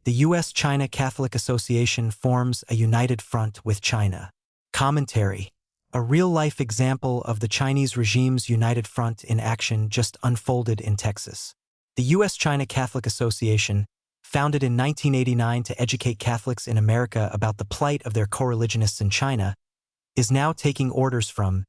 The U.S.-China Catholic Association forms a united front with China. Commentary: a real-life example of the Chinese regime's united front in action just unfolded in Texas. The U.S.-China Catholic Association, founded in 1989 to educate Catholics in America about the plight of their co-religionists in China, is now taking orders from,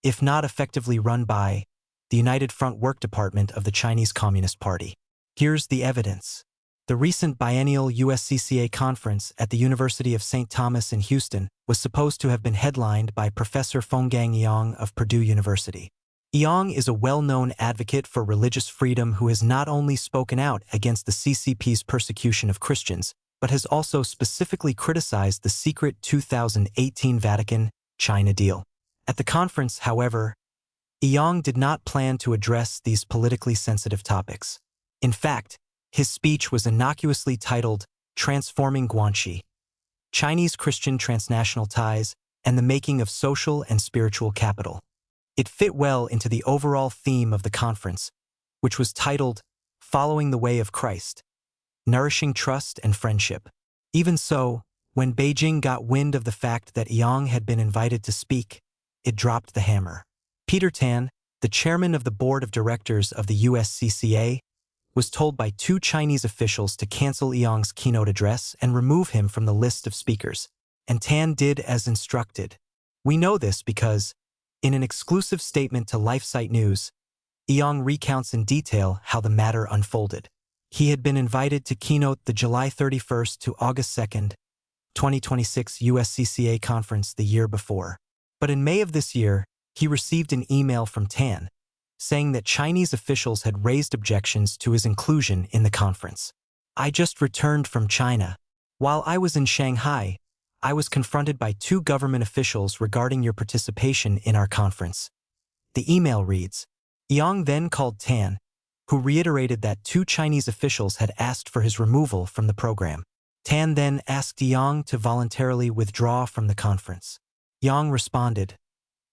if not effectively run by, the United Front Work Department of the Chinese Communist Party. Here's the evidence. The recent biennial USCCA conference at the University of St. Thomas in Houston was supposed to have been headlined by Professor Fenggang Yang of Purdue University. Yang is a well-known advocate for religious freedom who has not only spoken out against the CCP's persecution of Christians, but has also specifically criticized the secret 2018 Vatican-China deal. At the conference, however, Yang did not plan to address these politically sensitive topics. In fact, his speech was innocuously titled Transforming Guanxi: Chinese Christian Transnational Ties and the Making of Social and Spiritual Capital. It fit well into the overall theme of the conference, which was titled Following the Way of Christ: Nourishing Trust and Friendship. Even so, when Beijing got wind of the fact that Yang had been invited to speak, it dropped the hammer. Peter Tan, the chairman of the board of directors of the USCCA, was told by two Chinese officials to cancel Yang's keynote address and remove him from the list of speakers, and Tan did as instructed. We know this because, in an exclusive statement to LifeSite News, Yang recounts in detail how the matter unfolded. He had been invited to keynote the July 31st to August 2nd, 2026 USCCA conference the year before. But in May of this year, he received an email from Tan, saying that Chinese officials had raised objections to his inclusion in the conference. I just returned from China. While I was in Shanghai, I was confronted by two government officials regarding your participation in our conference. The email reads. Yang then called Tan, who reiterated that two Chinese officials had asked for his removal from the program. Tan then asked Yang to voluntarily withdraw from the conference. Yang responded,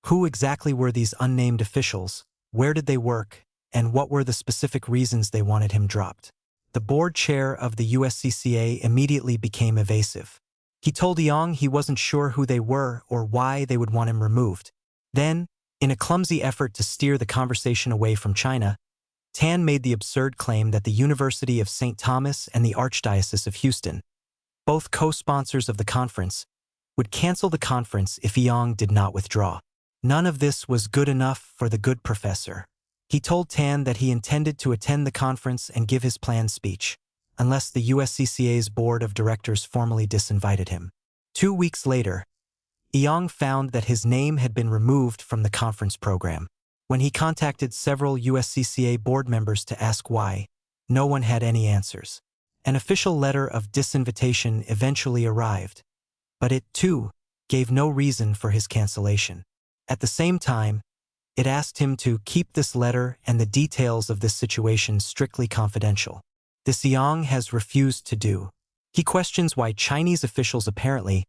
"Who exactly were these unnamed officials? Where did they work, and what were the specific reasons they wanted him dropped?" The board chair of the USCCA immediately became evasive. He told Yang he wasn't sure who they were or why they would want him removed. Then, in a clumsy effort to steer the conversation away from China, Tan made the absurd claim that the University of St. Thomas and the Archdiocese of Houston, both co-sponsors of the conference, would cancel the conference if Yang did not withdraw. None of this was good enough for the good professor. He told Tan that he intended to attend the conference and give his planned speech, unless the USCCA's board of directors formally disinvited him. 2 weeks later, Yang found that his name had been removed from the conference program. When he contacted several USCCA board members to ask why, no one had any answers. An official letter of disinvitation eventually arrived, but it, too, gave no reason for his cancellation. At the same time, it asked him to keep this letter and the details of this situation strictly confidential. This Yang has refused to do. He questions why Chinese officials apparently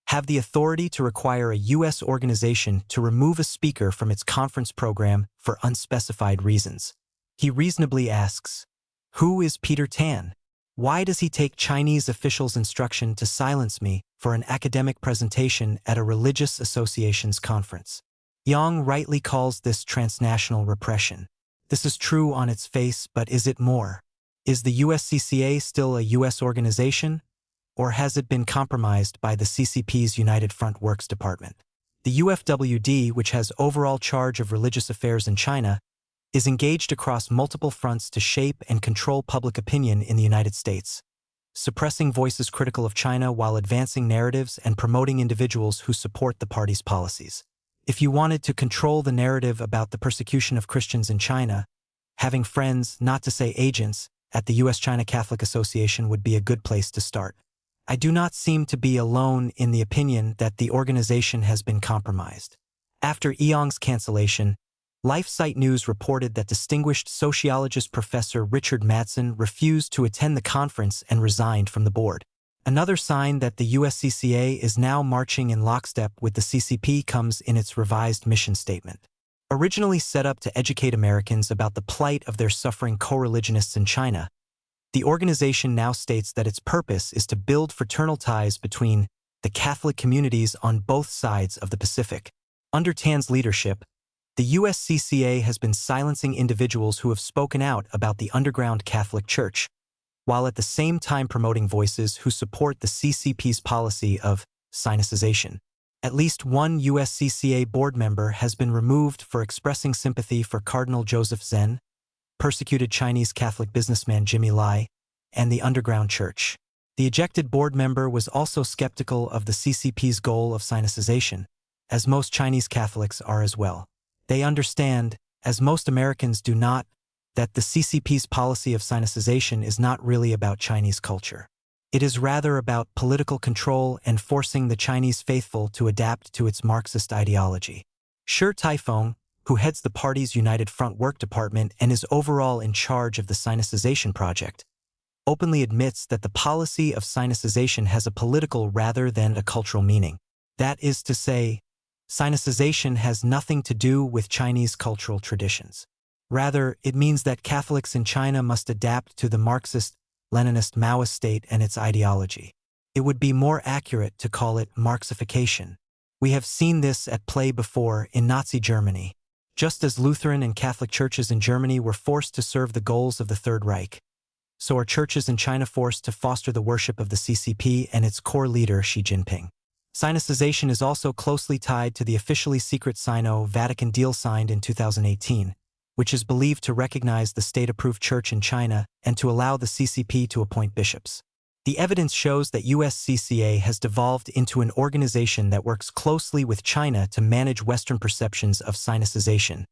have the authority to require a U.S. organization to remove a speaker from its conference program for unspecified reasons. He reasonably asks, who is Peter Tan? Why does he take Chinese officials' instruction to silence me for an academic presentation at a religious association's conference? Yang rightly calls this transnational repression. This is true on its face, but is it more? Is the USCCA still a U.S. organization, or has it been compromised by the CCP's United Front Works Department? The UFWD, which has overall charge of religious affairs in China, is engaged across multiple fronts to shape and control public opinion in the United States, suppressing voices critical of China while advancing narratives and promoting individuals who support the party's policies. If you wanted to control the narrative about the persecution of Christians in China, having friends, not to say agents, at the U.S.-China Catholic Association would be a good place to start. I do not seem to be alone in the opinion that the organization has been compromised. After Yang's cancellation, LifeSite News reported that distinguished sociologist Professor Richard Madsen refused to attend the conference and resigned from the board. Another sign that the USCCA is now marching in lockstep with the CCP comes in its revised mission statement. Originally set up to educate Americans about the plight of their suffering co-religionists in China, The organization now states that its purpose is to build fraternal ties between the Catholic communities on both sides of the Pacific. Under Tan's leadership, the USCCA has been silencing individuals who have spoken out about the underground Catholic Church, while at the same time promoting voices who support the CCP's policy of sinicization. At least one USCCA board member has been removed for expressing sympathy for Cardinal Joseph Zen, persecuted Chinese Catholic businessman Jimmy Lai, and the underground church. The ejected board member was also skeptical of the CCP's goal of sinicization, as most Chinese Catholics are as well. They understand, as most Americans do not, that the CCP's policy of sinicization is not really about Chinese culture. It is rather about political control and forcing the Chinese faithful to adapt to its Marxist ideology. Shi Taifeng, who heads the party's United Front Work Department and is overall in charge of the sinicization project, openly admits that the policy of sinicization has a political rather than a cultural meaning. That is to say, sinicization has nothing to do with Chinese cultural traditions. Rather, it means that Catholics in China must adapt to the Marxist, Leninist Maoist state and its ideology. It would be more accurate to call it Marxification. We have seen this at play before in Nazi Germany. Just as Lutheran and Catholic churches in Germany were forced to serve the goals of the Third Reich, so are churches in China forced to foster the worship of the CCP and its core leader Xi Jinping. Sinicization is also closely tied to the officially secret Sino-Vatican deal signed in 2018, which is believed to recognize the state-approved church in China and to allow the CCP to appoint bishops. The evidence shows that USCCA has devolved into an organization that works closely with China to manage Western perceptions of sinicization,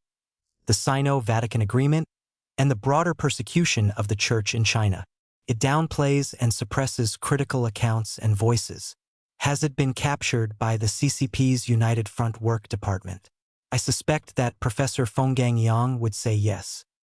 the Sino-Vatican Agreement, and the broader persecution of the church in China. It downplays and suppresses critical accounts and voices. Has it been captured by the CCP's United Front Work Department? I suspect that Professor Fenggang Yang would say yes.